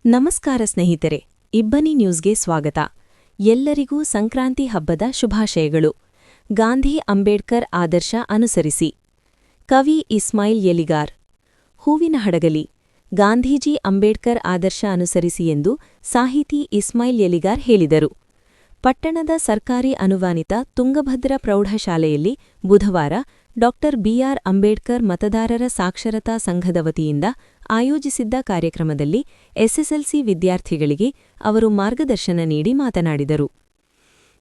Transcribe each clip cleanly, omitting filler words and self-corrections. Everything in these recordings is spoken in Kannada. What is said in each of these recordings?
ನಮಸ್ಕಾರ ಸ್ನೇಹಿತರೆ, ಇಬ್ಬನಿ ನ್ಯೂಸ್ಗೆ ಸ್ವಾಗತ. ಎಲ್ಲರಿಗೂ ಸಂಕ್ರಾಂತಿ ಹಬ್ಬದ ಶುಭಾಶಯಗಳು. ಗಾಂಧಿ ಅಂಬೇಡ್ಕರ್ ಆದರ್ಶ ಅನುಸರಿಸಿ. ಕವಿ ಇಸ್ಮಾಯಿಲ್ ಎಲಿಗಾರ್. ಹೂವಿನ ಹಡಗಲಿ. ಗಾಂಧೀಜಿ ಅಂಬೇಡ್ಕರ್ ಆದರ್ಶ ಅನುಸರಿಸಿ ಎಂದು ಸಾಹಿತಿ ಇಸ್ಮಾಯಿಲ್ ಎಲಿಗಾರ್ ಹೇಳಿದರು. ಪಟ್ಟಣದ ಸರ್ಕಾರಿ ಅನುದಾನಿತ ತುಂಗಭದ್ರಾ ಪ್ರೌಢಶಾಲೆಯಲ್ಲಿ ಬುಧವಾರ ಡಾ. ಬಿಆರ್ ಅಂಬೇಡ್ಕರ್ ಮತದಾರರ ಸಾಕ್ಷರತಾ ಸಂಘದ ವತಿಯಿಂದ ಆಯೋಜಿಸಿದ್ದ ಕಾರ್ಯಕ್ರಮದಲ್ಲಿ ಎಸ್ಎಸ್ಎಲ್ಸಿ ವಿದ್ಯಾರ್ಥಿಗಳಿಗೆ ಅವರು ಮಾರ್ಗದರ್ಶನ ನೀಡಿ ಮಾತನಾಡಿದರು.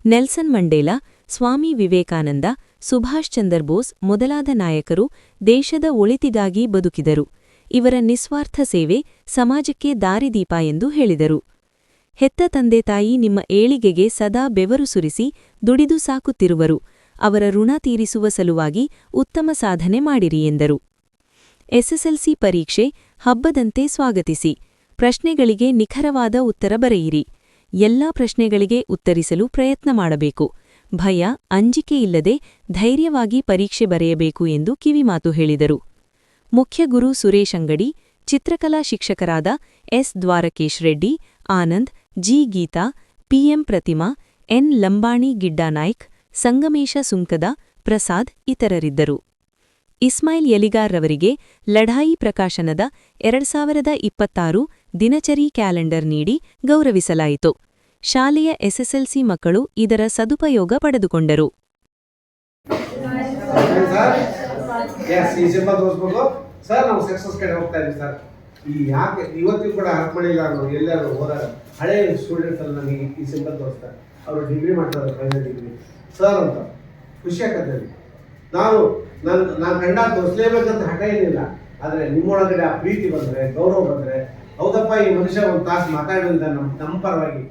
ನೆಲ್ಸನ್ ಮಂಡೇಲಾ, ಸ್ವಾಮಿ ವಿವೇಕಾನಂದ, ಸುಭಾಷ್ ಚಂದ್ರ ಬೋಸ್ ಮೊದಲಾದ ನಾಯಕರು ದೇಶದ ಒಳಿತಿಗಾಗಿ ಬದುಕಿದರು. ಇವರ ನಿಸ್ವಾರ್ಥ ಸೇವೆ ಸಮಾಜಕ್ಕೆ ದಾರಿದೀಪ ಎಂದು ಹೇಳಿದರು. ಹೆತ್ತ ತಂದೆತಾಯಿ ನಿಮ್ಮ ಏಳಿಗೆಗೆ ಸದಾ ಬೆವರು ಸುರಿಸಿ ದುಡಿದು ಸಾಕುತ್ತಿರುವರು. ಅವರ ಋಣ ತೀರಿಸುವ ಸಲುವಾಗಿ ಉತ್ತಮ ಸಾಧನೆ ಮಾಡಿರಿ ಎಂದರು. ಎಸ್ಎಸ್ಎಲ್ಸಿ ಪರೀಕ್ಷೆ ಹಬ್ಬದಂತೆ ಸ್ವಾಗತಿಸಿ. ಪ್ರಶ್ನೆಗಳಿಗೆ ನಿಖರವಾದ ಉತ್ತರ ಬರೆಯಿರಿ. ಎಲ್ಲಾ ಪ್ರಶ್ನೆಗಳಿಗೆ ಉತ್ತರಿಸಲು ಪ್ರಯತ್ನ ಮಾಡಬೇಕು. ಭಯ, ಅಂಜಿಕೆಯಿಲ್ಲದೆ ಧೈರ್ಯವಾಗಿ ಪರೀಕ್ಷೆ ಬರೆಯಬೇಕು ಎಂದು ಕಿವಿಮಾತು ಹೇಳಿದರು. ಮುಖ್ಯ ಗುರು ಸುರೇಶ್ ಅಂಗಡಿ, ಚಿತ್ರಕಲಾ ಶಿಕ್ಷಕರಾದ S Dwarakesh Reddy, Anand, G Geetha, PM Prathima, N Lambani Giddanaik, Sangamesha Sunkad, Prasad ಇತರರಿದ್ದರು. ಇಸ್ಮಾಯಿಲ್ ಎಲಿಗಾರ್ ರವರಿಗೆ ಲಢಾಯಿ ಪ್ರಕಾಶನದ 2026 ದಿನಚರಿ ಕ್ಯಾಲೆಂಡರ್ ನೀಡಿ ಗೌರವಿಸಲಾಯಿತು. ಶಾಲೆಯ ಎಸ್ಎಸ್ಎಲ್ಸಿ ಮಕ್ಕಳು ಇದರ ಸದುಪಯೋಗ ಪಡೆದುಕೊಂಡರು. ಯಾಕೆ ಇವತ್ತಿಗೂ ಕೂಡ ಅರ್ಪಣೆಲ್ಲ ಎಲ್ಲರೂ ಹೋದಾಗ ಹಳೆ ಸ್ಟೂಡೆಂಟ್ಸ್ ಎಲ್ಲ ನನಗೆ ಈ ಸಿಂಬಲ್ ತೋರಿಸ್ತಾರೆ. ಅವರು ಡಿಗ್ರಿ ಮಾಡ್ತಾರೆ, ಫೈನಲ್ ಡಿಗ್ರಿ ಸರ್ ಅಂತ ಖುಷಿ ಆಗತ್ತೆ. ನಾನು ಕಂಡ ತೋರಿಸಲೇಬೇಕಂತ ಹಠ ಏನಿಲ್ಲ. ಆದರೆ ನಿಮ್ಮೊಳಗಡೆ ಆ ಪ್ರೀತಿ ಬಂದರೆ, ಗೌರವ ಬಂದರೆ, ಹೌದಪ್ಪ ಈ ಮನುಷ್ಯ ಒಂದು ತಾಸು ಮಾತಾಡೋದ್ರಿಂದ ನಮ್ಮ ಪರವಾಗಿ